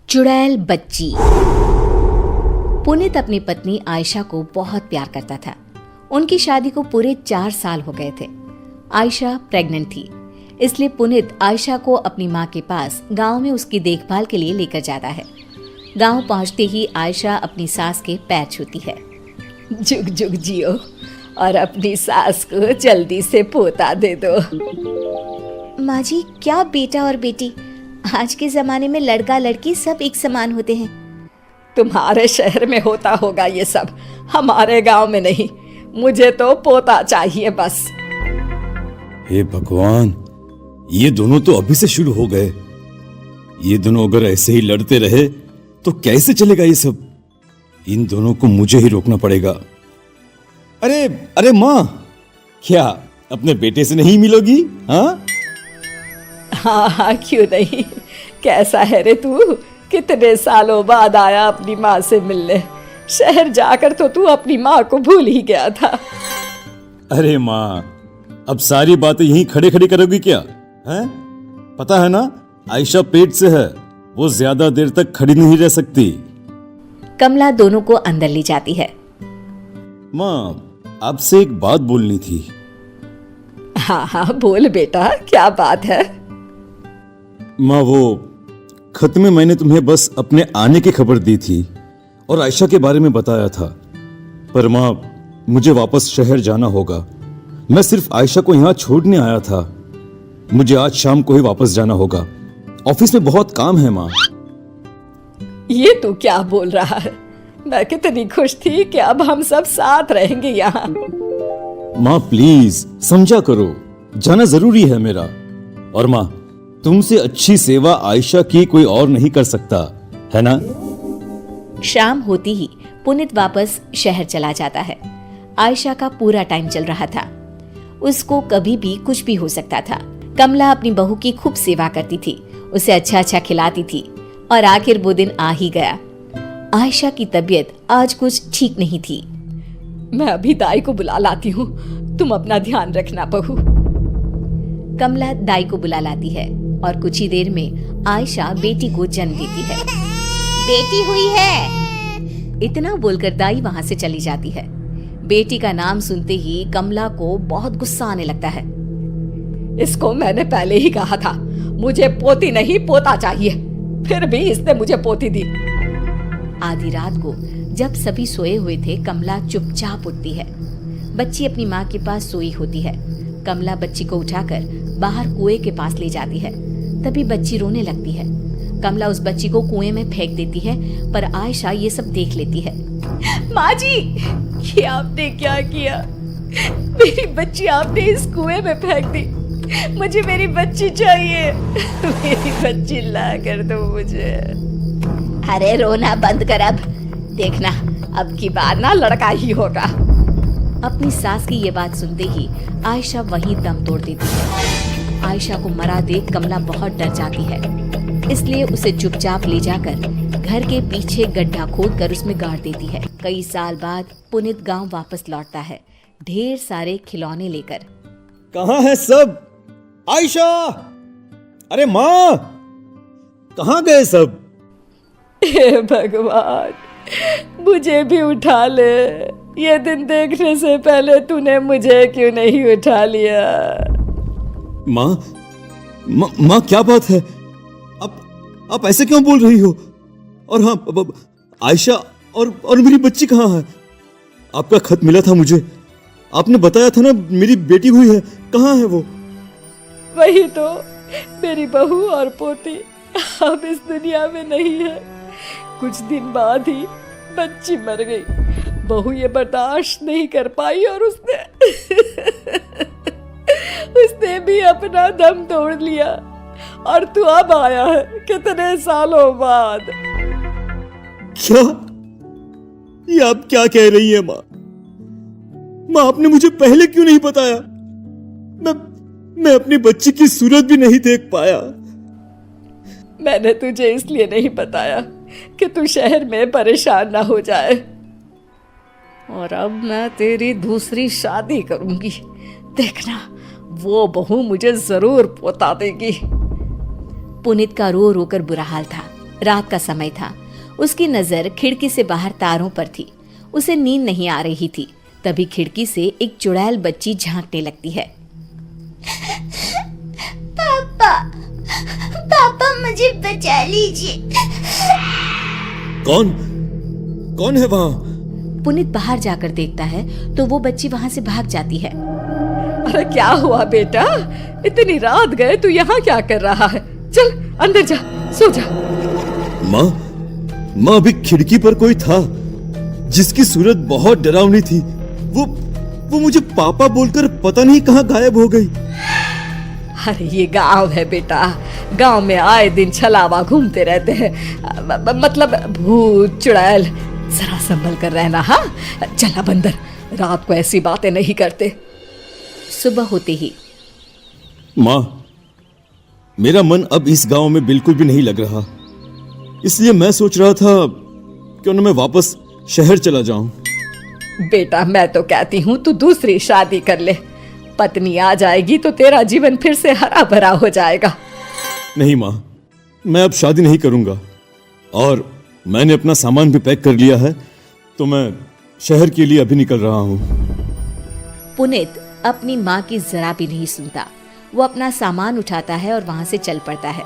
चुड़ैल बच्ची। पुनीत अपनी पत्नी आयशा को बहुत प्यार करता था। उनकी शादी को पूरे 4 साल हो गए थे। आयशा प्रेग्नेंट थी, इसलिए पुनीत आयशा को अपनी माँ के पास गांव में उसकी देखभाल के लिए लेकर जाता है। गांव पहुंचते ही आयशा अपनी सास के पैर छूती है। जुग जुग जियो और अपनी सास को जल्दी से पोता दे दो। माँ जी, क्या बेटा और बेटी, आज के जमाने में लड़का लड़की सब एक समान होते हैं। तुम्हारे शहर में होता होगा ये सब, हमारे गांव में नहीं। मुझे तो पोता चाहिए बस। हे भगवान, ये दोनों तो अभी से शुरू हो गए। ये दोनों अगर ऐसे ही लड़ते रहे तो कैसे चलेगा ये सब। इन दोनों को मुझे ही रोकना पड़ेगा। अरे अरे माँ, क्या अपने बेटे से नहीं मिलोगी? हाँ हाँ, क्यों नहीं। कैसा है रे तू? कितने सालों बाद आया अपनी माँ से मिलने। शहर जाकर तो तू अपनी माँ को भूल ही गया था। अरे माँ, अब सारी बातें यहीं खड़े खड़े करोगी क्या? हैं? पता है ना, आयशा पेट से है, वो ज्यादा देर तक खड़ी नहीं रह सकती। कमला दोनों को अंदर ले जाती है। माँ, आपसे एक बात बोलनी थी। हाँ हाँ, बोल बेटा, क्या बात है? माँ, वो खत में मैंने तुम्हें बस अपने आने की खबर दी थी और आयशा के बारे में बताया था। पर माँ, मुझे वापस शहर जाना होगा। मैं सिर्फ आयशा को यहाँ छोड़ने आया था। मुझे आज शाम को ही वापस जाना होगा। ऑफिस में बहुत काम है माँ। ये तू क्या बोल रहा है? मैं कितनी खुश थी कि अब हम सब साथ रहेंगे यहाँ। माँ प्लीज समझा करो, जाना जरूरी है मेरा। और माँ, तुमसे अच्छी सेवा आयशा की कोई और नहीं कर सकता, है ना? शाम होती ही पुनीत वापस शहर चला जाता है। आयशा का पूरा टाइम चल रहा था। उसको कभी भी कुछ भी हो सकता था। कमला अपनी बहू की खूब सेवा करती थी, उसे अच्छा अच्छा खिलाती थी और आखिर वो दिन आ ही गया। आयशा की तबीयत आज कुछ ठीक नहीं थी। मैं अभी दाई को बुला लाती हूँ, तुम अपना ध्यान रखना बहू। कमला दाई को बुला लाती है और कुछ ही देर में आयशा बेटी को जन्म देती है। बेटी हुई है, इतना बोलकर दाई वहां से चली जाती है। बेटी का नाम सुनते ही कमला को बहुत गुस्सा आने लगता है। इसको मैंने पहले ही कहा था, मुझे पोती नहीं पोता चाहिए, फिर भी इसने मुझे पोती दी। आधी रात को जब सभी सोए हुए थे, कमला चुपचाप उठती है। बच्ची अपनी माँ के पास सोई होती है। कमला बच्ची को उठाकर बाहर कुएं के पास ले जाती है। तभी बच्ची रोने लगती है। कमला उस बच्ची को कुएं में फेंक देती है, पर आयशा ये सब देख लेती है। माँ जी, ये आपने क्या किया? मेरी बच्ची आपने इस कुएं में फेंक दी। मुझे मेरी बच्ची चाहिए। मेरी बच्ची ला कर दो मुझे। अरे रोना बंद कर, अब देखना, अब की बार ना लड़का ही होगा। अपनी सास की ये बात सुनते ही आयशा वहीं दम तोड़ देती है। आयशा को मरा देख कमला बहुत डर जाती है, इसलिए उसे चुपचाप ले जाकर घर के पीछे गड्ढा खोदकर उसमें गाड़ देती है। कई साल बाद पुनीत गांव वापस लौटता है, ढेर सारे खिलौने लेकर। कहाँ है सब? आयशा! अरे माँ, कहाँ गए सब? हे भगवान, मुझे भी उठा ले। ये दिन देखने से पहले तूने मुझे क्यों नहीं उठा लिया? माँ, क्या बात है? आप ऐसे क्यों बोल रही हो? और हाँ, आयशा और मेरी बच्ची कहाँ है? आपका खत मिला था मुझे, आपने बताया था ना मेरी बेटी हुई है, कहाँ है वो? वही तो, मेरी बहू और पोती अब इस दुनिया में नहीं है। कुछ दिन बाद ही बच्ची मर गई। बहू ये बर्दाश्त नहीं कर पाई और उसने भी अपना दम तोड़ लिया। और तू अब आया है कितने सालों बाद। क्या? ये आप क्या कह रही है माँ? माँ, आपने मुझे पहले क्यों नहीं बताया? मैं अपनी बच्ची की सूरत भी नहीं देख पाया। मैंने तुझे इसलिए नहीं बताया कि तू शहर में परेशान ना हो जाए। और अब मैं तेरी दूसरी शादी करूंगी, देखना, वो बहू मुझे जरूर पोता देगी। पुनीत का रो रो कर बुरा हाल था। रात का समय था। उसकी नजर खिड़की से बाहर तारों पर थी। उसे नींद नहीं आ रही थी। तभी खिड़की से एक चुड़ैल बच्ची झांकने लगती है। पापा, पापा मुझे बचा लीजिए। कौन है वहाँ? पुनीत बाहर जाकर देखता है तो वो बच्ची वहाँ से भाग जाती है। अरे क्या हुआ बेटा, इतनी रात गए तू यहाँ क्या कर रहा है? चल अंदर जा, सो जा। माँ अभी खिड़की पर कोई था जिसकी सूरत बहुत डरावनी थी। वो मुझे पापा बोलकर पता नहीं कहाँ गायब हो गई। अरे ये गांव है बेटा, गांव में आए दिन छलावा घूमते रहते हैं, मतलब भूत चुड़ैल। जरा संभल कर रहना। हाँ चला बंदर, रात को ऐसी बातें नहीं करते। सुबह होते ही माँ, मेरा मन अब इस गांव में बिल्कुल भी नहीं लग रहा, इसलिए मैं सोच रहा था क्यों न मैं वापस शहर चला जाऊं। बेटा मैं तो कहती हूँ तू दूसरी शादी कर ले, पत्नी आ जाएगी तो तेरा जीवन फिर से हरा भरा हो जाएगा। नहीं माँ, मैं अब शादी नहीं करूंगा और मैंने अपना सामान भी पैक कर लिया है, तो मैं शहर के लिए अभी निकल रहा हूँ। पुनीत अपनी माँ की जरा भी नहीं सुनता। वो अपना सामान उठाता है और वहाँ से चल पड़ता है।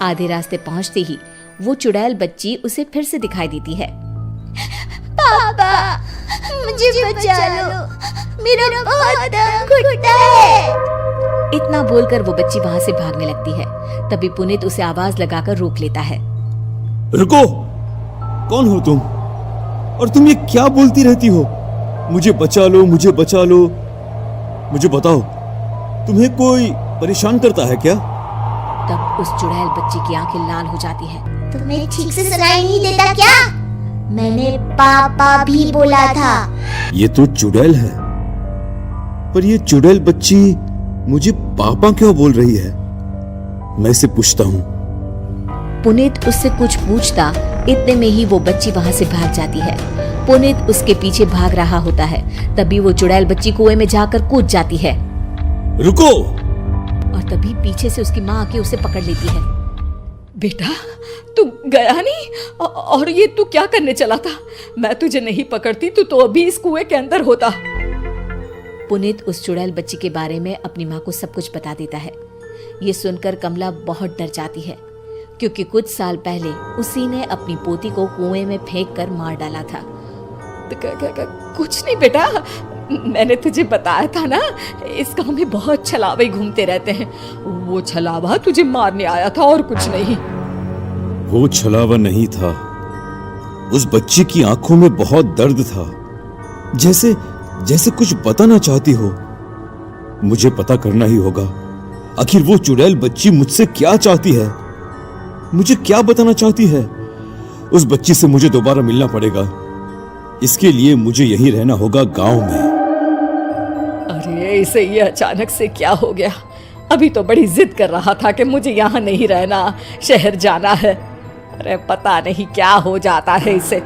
आधे रास्ते पहुँचते ही वो चुड़ैल बच्ची उसे फिर से दिखाई देती है। पापा मुझे बचा लो, मेरा बहुत दम घुटता है। इतना बोलकर वो बच्ची वहाँ से भागने लगती है। तभी पुनीत उसे आवाज लगाकर रोक लेता है। रुको, कौन हो तुम और तुम ये क्या बोलती रहती हो? मुझे बचा लो, मुझे बचा लो। मुझे बताओ, तुम्हें कोई परेशान करता है क्या? तब उस चुड़ैल बच्ची की आंखें लाल हो जाती है। तुम्हें ठीक से सुनाई नहीं देता क्या? मैंने पापा भी बोला था। ये तो चुड़ैल है, पर ये चुड़ैल बच्ची मुझे पापा क्यों बोल रही है? मैं इसे पूछता हूँ। पुनीत उससे कुछ पूछता, इतने में ही वो बच्ची वहाँ से भाग जाती है। पुनीत उसके पीछे भाग रहा होता है। तभी वो चुड़ैल बच्ची कुएं में जाकर कूद जाती है। रुको! और तभी पीछे से उसकी माँ आके उसे पकड़ लेती है। बेटा तू गया नहीं, और ये तू क्या करने चला था? मैं तुझे नहीं पकड़ती तो अभी इस कुएं के अंदर होता। पुनीत उस चुड़ैल बच्ची के बारे में अपनी माँ को सब कुछ बता देता है। ये सुनकर कमला बहुत डर जाती है, क्योंकि कुछ साल पहले उसी ने अपनी पोती को कुएं में फेंक कर मार डाला था। कुछ नहीं बेटा, मैंने तुझे बताया था ना, इस गांव में बहुत छलावे घूमते रहते हैं। वो छलावा तुझे मारने आया था और कुछ नहीं। वो छलावा नहीं था, उस बच्ची की आंखों में बहुत दर्द था, जैसे कुछ बताना चाहती हो। मुझे पता करना ही होगा, आखिर वो चुड़ैल बच्ची मुझसे क्या चाहती है, मुझे क्या बताना चाहती है। उस बच्ची से मुझे दोबारा मिलना पड़ेगा। इसके लिए मुझे यहीं रहना होगा गांव में। अरे इसे ये अचानक से क्या हो गया? अभी तो बड़ी जिद कर रहा था कि मुझे यहाँ नहीं रहना, शहर जाना है। अरे पता नहीं क्या हो जाता है इसे।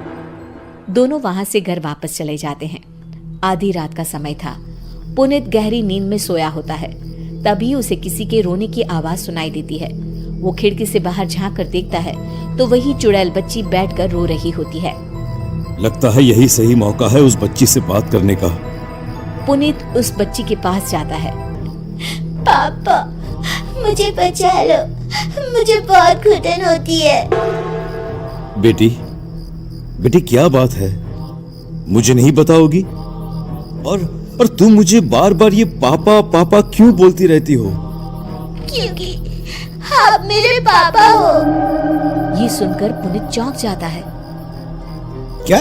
दोनों वहां से घर वापस चले जाते हैं। आधी रात का समय था। पुनीत गहरी नींद में सोया होता है। तभी उसे किसी के रोने की आवाज सुनाई देती है। वो खिड़की से बाहर झांक कर देखता है तो वही चुड़ैल बच्ची बैठकर रो रही होती है। लगता है यही सही मौका है उस बच्ची से बात करने का। पुनीत उस बच्ची के पास जाता है। पापा मुझे बचा लो, मुझे बहुत घुटन होती है। बेटी क्या बात है, मुझे नहीं बताओगी? और तुम मुझे बार बार ये पापा पापा क्यों बोलती रहती हो? क्योंकि आप मेरे पापा हो। ये सुनकर पुनीत चौंक जाता है। क्या?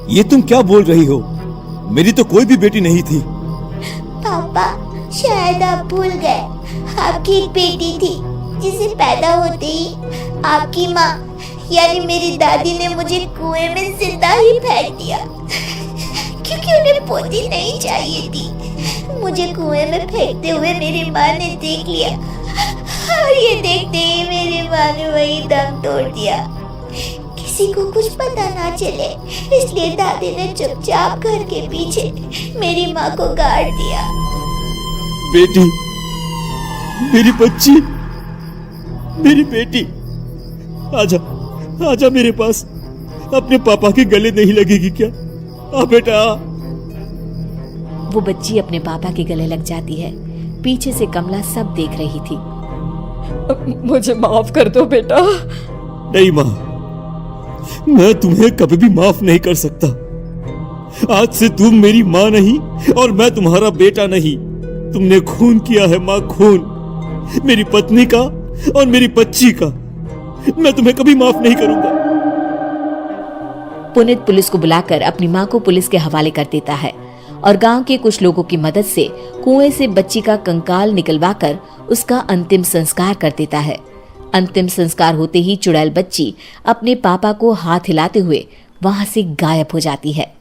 ये तुम क्या बोल रही हो? मेरी तो कोई भी बेटी नहीं थी। पापा शायद आप भूल गए, आपकी एक बेटी थी जिसे पैदा होते ही आपकी माँ यानी मेरी दादी ने मुझे कुएं में जिंदा ही फेंक दिया, क्योंकि उन्हें पोती नहीं चाहिए थी। मुझे कुएं में फेंकते हुए मेरी माँ ने देख लिया और ये देखते ही मेरी माँ ने वही दम तोड़ दिया। किसी को कुछ पता ना चले इसलिए दादी ने चुपचाप घर के पीछे मेरी माँ को गाड़ दिया। बेटी, मेरी बच्ची, मेरी बेटी, आजा, आजा मेरे पास। अपने पापा के गले नहीं लगेगी क्या? आ बेटा आ। वो बच्ची अपने पापा के गले लग जाती है। पीछे से कमला सब देख रही थी। मुझे माफ कर दो बेटा। नहीं माँ, मैं तुम्हें कभी भी माफ नहीं कर सकता। आज से तुम मेरी माँ नहीं और मैं तुम्हारा बेटा नहीं। तुमने खून किया है माँ, खून, मेरी पत्नी का और मेरी बच्ची का। मैं तुम्हें कभी माफ नहीं करूंगा। पुनीत पुलिस को बुलाकर अपनी मां को पुलिस के हवाले कर देता है और गांव के कुछ लोगों की मदद से कुएं से बच्ची का कंकाल निकलवाकर उसका अंतिम संस्कार कर देता है। अंतिम संस्कार होते ही चुड़ैल बच्ची अपने पापा को हाथ हिलाते हुए वहां से गायब हो जाती है।